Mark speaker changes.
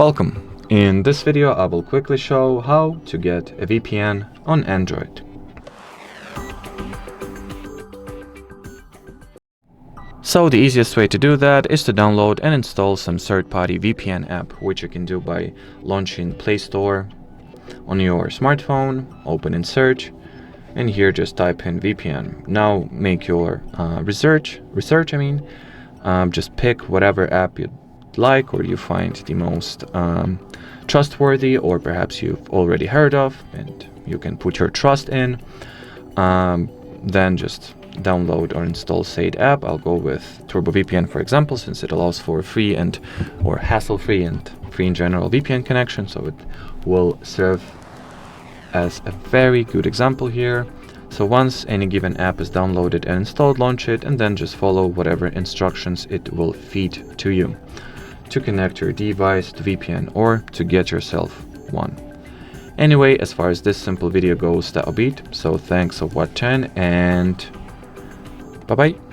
Speaker 1: Welcome. In this video I will quickly show how to get a VPN on Android. So the easiest way to do that is to download and install some third-party VPN app, which you can do by launching Play Store on your smartphone, open in search, and here just type in VPN. Now make your research, just pick whatever app you'd like or you find the most trustworthy, or perhaps you've already heard of and you can put your trust in. Then just download or install said app. I'll go with TurboVPN, for example, since it allows for free or hassle-free and free in general VPN connection, so it will serve as a very good example here. So once any given app is downloaded and installed, launch it and then just follow whatever instructions it will feed to you to connect your device to VPN or to get yourself one. Anyway, as far as this simple video goes, that'll be it. So thanks for watching and bye bye.